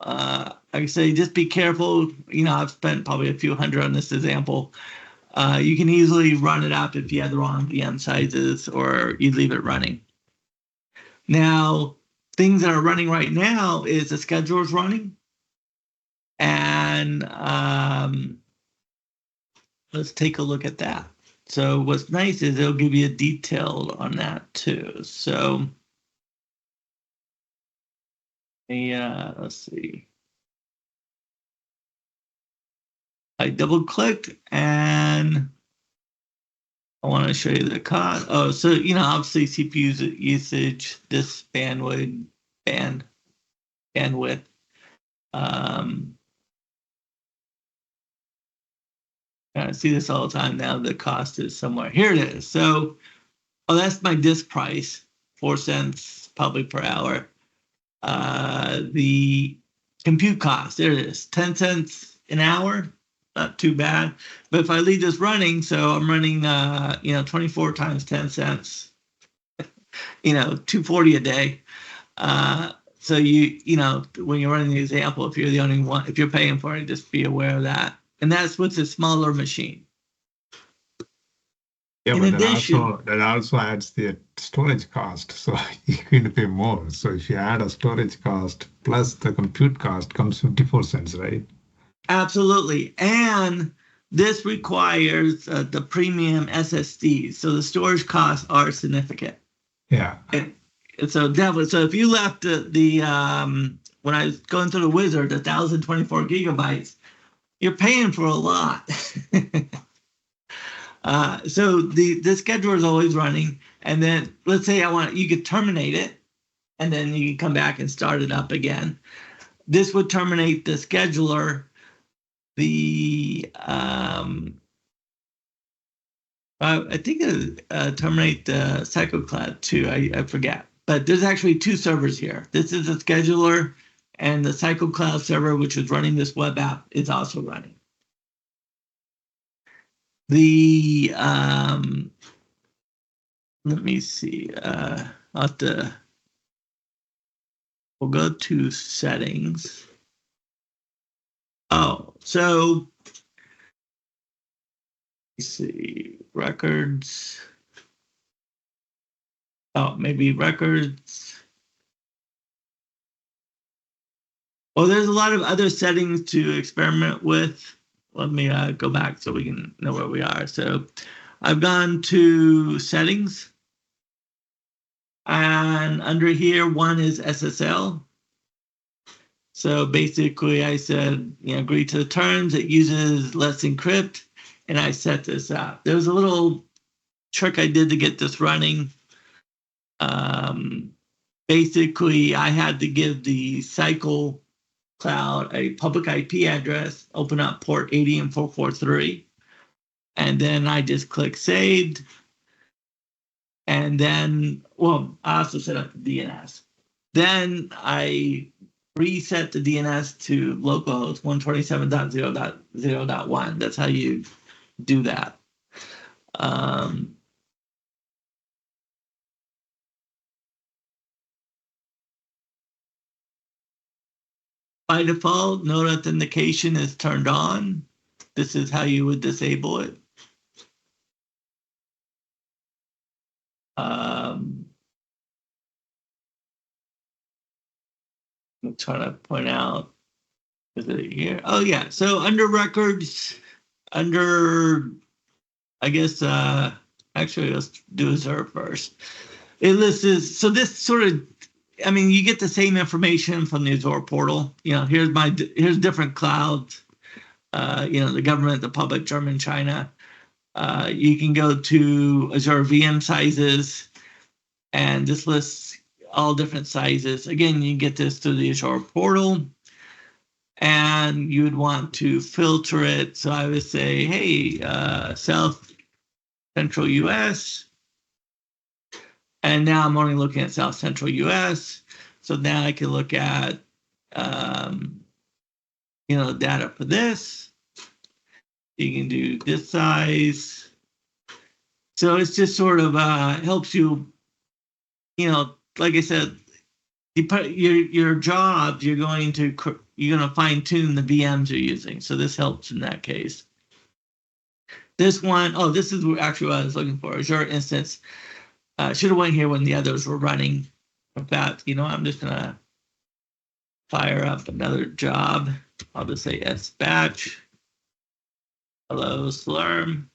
I can say, just be careful. I've spent probably a few hundred on this example. You can easily run it up if you have the wrong VM sizes or you leave it running. Now, things that are running right now is the scheduler's running. And let's take a look at that. So what's nice is it'll give you a detail on that too. So let's see. I double clicked and I want to show you the cost. Oh, so obviously CPU usage, this bandwidth. I see this all the time now. The cost is somewhere. Here it is. So, that's my disk price, 4 cents probably per hour. The compute cost, there it is, 10 cents an hour. Not too bad. But if I leave this running, so I'm running, 24 times 10 cents, 240 a day. So when you're running the example, if you're the only one, if you're paying for it, just be aware of that. And that's with a smaller machine. Yeah, but that also adds the storage cost. So you're going to pay more. So if you add a storage cost plus the compute cost comes 54 cents, right? Absolutely. And this requires the premium SSDs. So the storage costs are significant. Yeah. And so definitely. So if you left when I was going through the wizard, 1,024 gigabytes, you're paying for a lot. So the scheduler is always running, and then let's say you could terminate it, and then you can come back and start it up again. This would terminate the scheduler. I think terminate the CycleCloud too. I forget, but there's actually two servers here. This is a scheduler, and the CycleCloud server, which is running this web app, is also running. Let me see. We'll go to settings. Oh, so let's see, records. Oh, maybe records. Well, there's a lot of other settings to experiment with. Let me go back so we can know where we are. So I've gone to settings. And under here, one is SSL. So basically I said, agree to the terms. It uses Let's Encrypt. And I set this up. There was a little trick I did to get this running. Basically, I had to give the CycleCloud a public IP address, open up port 80 and 443. And then I just click saved. And then, I also set up the DNS. Then I reset the DNS to localhost 127.0.0.1. That's how you do that. By default, node authentication is turned on. this is how you would disable it. I'm trying to point out, is it here? Oh yeah, so under records, under, I guess, actually let's do Azure first. It lists, so this sort of, I mean, you get the same information from the Azure portal. You know, here's different clouds, you know, the government, the public, German, China. You can go to Azure VM sizes, and this lists all different sizes. Again, you can get this through the Azure portal, and you would want to filter it. So I would say, hey, South Central US. And now I'm only looking at South Central US. So now I can look at, you know, data for this. You can do this size. So it's just sort of helps you, you know, like I said, your jobs, you're going to fine tune the VMs you're using. So this helps in that case. This one, oh, this is actually what I was looking for. Azure instance. Should have went here when the others were running. In fact, you know, I'm just gonna fire up another job. I'll just say sbatch. Hello, Slurm.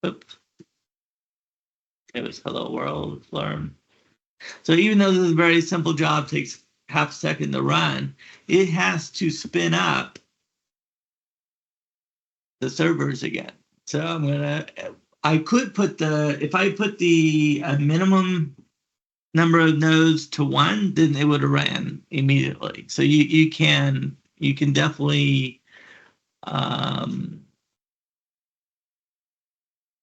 Oops. It was hello world, Slurm. So even though this is a very simple job, takes half a second to run, it has to spin up the servers again. So I could put if I put the minimum number of nodes to 1, then it would have ran immediately. So you can definitely,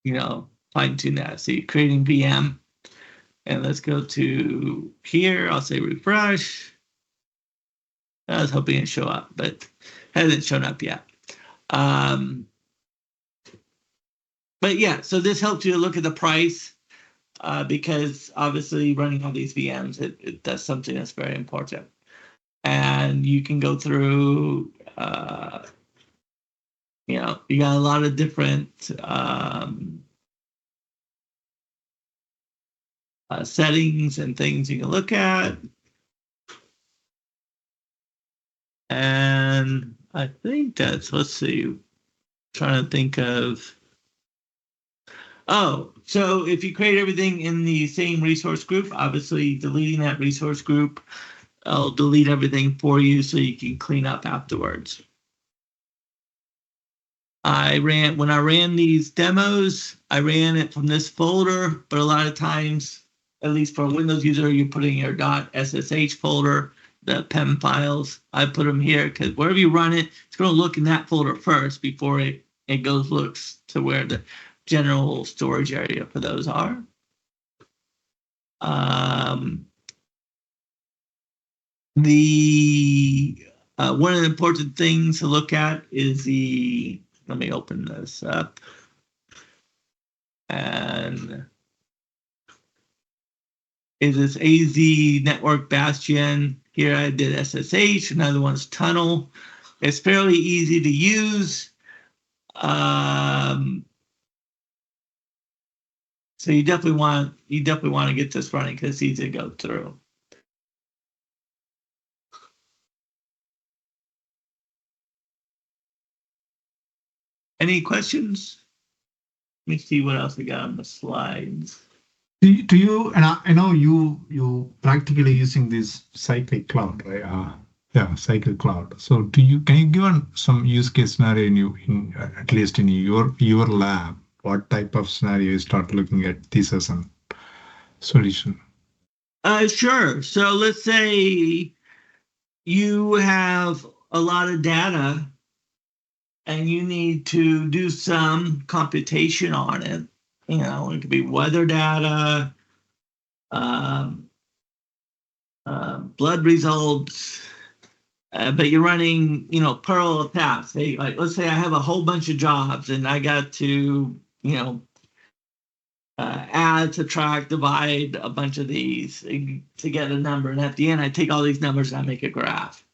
you know, fine tune that. So you're creating VM, and let's go to here. I'll say refresh. I was hoping it'd show up, but hasn't shown up yet. But yeah, so this helps you look at the price, because obviously running all these VMs, that's something that's very important. And you can go through, you know, you got a lot of different settings and things you can look at. And I think that's, let's see, trying to think of, oh, so if you create everything in the same resource group, obviously deleting that resource group, I'll delete everything for you so you can clean up afterwards. When I ran these demos, I ran it from this folder, but a lot of times, at least for a Windows user, you're putting your .ssh folder, the PEM files. I put them here because wherever you run it, it's going to look in that folder first before it looks to where the general storage area for those are. One of the important things to look at is let me open this up. And is this AZ Network Bastion. Here I did SSH, another one's Tunnel. It's fairly easy to use. So you definitely want to get this running because it's easy to go through. Any questions? Let me see what else we got on the slides. Do you, and I know you practically using this CycleCloud, right? Yeah, CycleCloud. So can you give some use case scenario at least in your lab? What type of scenario you start looking at this as a solution? Sure. So let's say you have a lot of data and you need to do some computation on it. You know, it could be weather data, blood results, but you're running, you know, parallel paths. Hey, like, let's say I have a whole bunch of jobs and I got to, you know, add, subtract, divide a bunch of these to get a number. And at the end, I take all these numbers and I make a graph.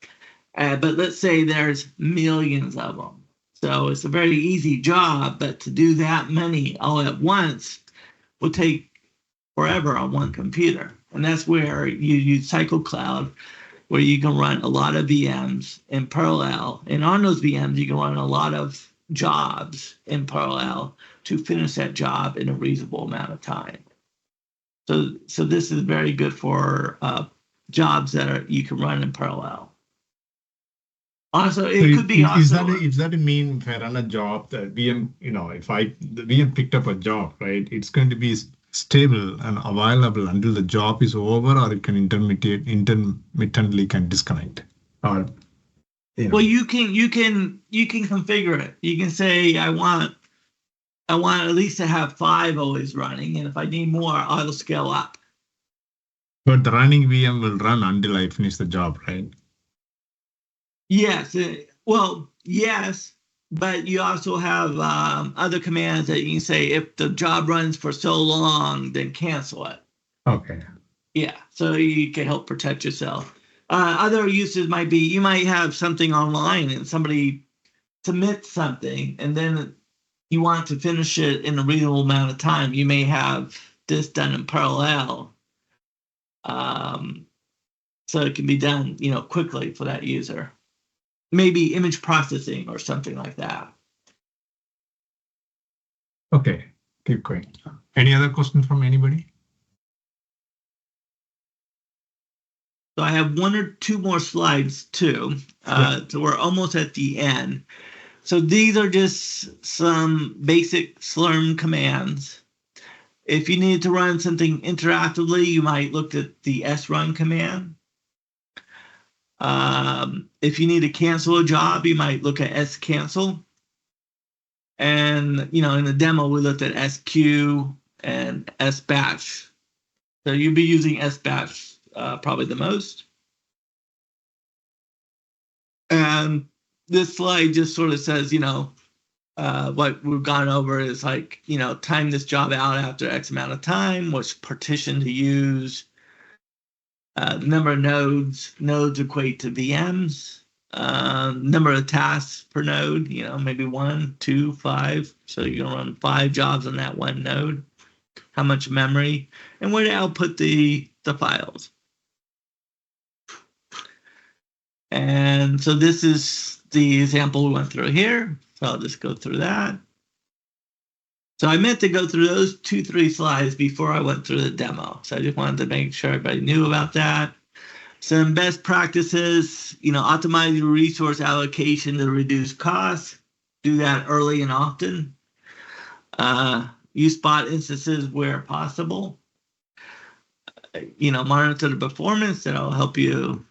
But let's say there's millions of them. So it's a very easy job, but to do that many all at once will take forever on one computer. And that's where you use CycleCloud, where you can run a lot of VMs in parallel. And on those VMs, you can run a lot of jobs in parallel to finish that job in a reasonable amount of time. So this is very good for jobs that you can run in parallel. Also, it could be also. Is that a mean if I run a job that VM, if the VM picked up a job, right? It's going to be stable and available until the job is over, or it can intermittently can disconnect. Or well, you can configure it. You can say I want at least to have 5 always running, and if I need more, I'll scale up. But the running VM will run until I finish the job, right? Yes. Well, yes, but you also have other commands that you can say if the job runs for so long, then cancel it. Okay. Yeah, so you can help protect yourself. Other uses might be you might have something online and somebody submits something, and then you want to finish it in a reasonable amount of time. You may have this done in parallel. So it can be done, quickly for that user. Maybe image processing or something like that. Okay, keep going. Any other questions from anybody? So I have 1 or 2 more slides too. So we're almost at the end. So these are just some basic Slurm commands. If you need to run something interactively, you might look at the srun command. If you need to cancel a job, you might look at scancel. And, in the demo, we looked at sq and sbatch. So you'll be using sbatch probably the most. And this slide just sort of says, what we've gone over is like, time this job out after X amount of time, which partition to use. The number of nodes equate to VMs, number of tasks per node, maybe 1, 2, 5. So you're going to run 5 jobs on that one node, how much memory, and where to output the files. And so this is the example we went through here. So I'll just go through that. So I meant to go through those 2-3 slides before I went through the demo. So I just wanted to make sure everybody knew about that. Some best practices, optimize your resource allocation to reduce costs. Do that early and often. Use spot instances where possible. Monitor the performance. That'll help you,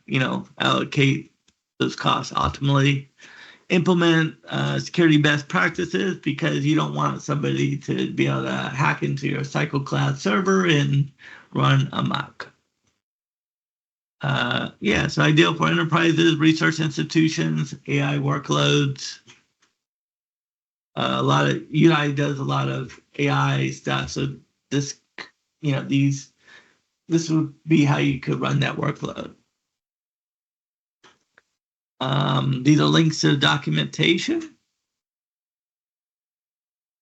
allocate those costs optimally. Implement security best practices because you don't want somebody to be able to hack into your CycleCloud server and run amok. So ideal for enterprises, research institutions, AI workloads. A lot of UI does a lot of AI stuff. So this, this would be how you could run that workload. These are links to the documentation.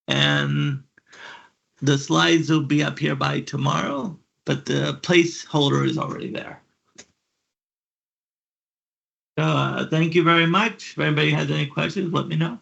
And the slides will be up here by tomorrow, but the placeholder is already there. So thank you very much. If anybody has any questions, let me know.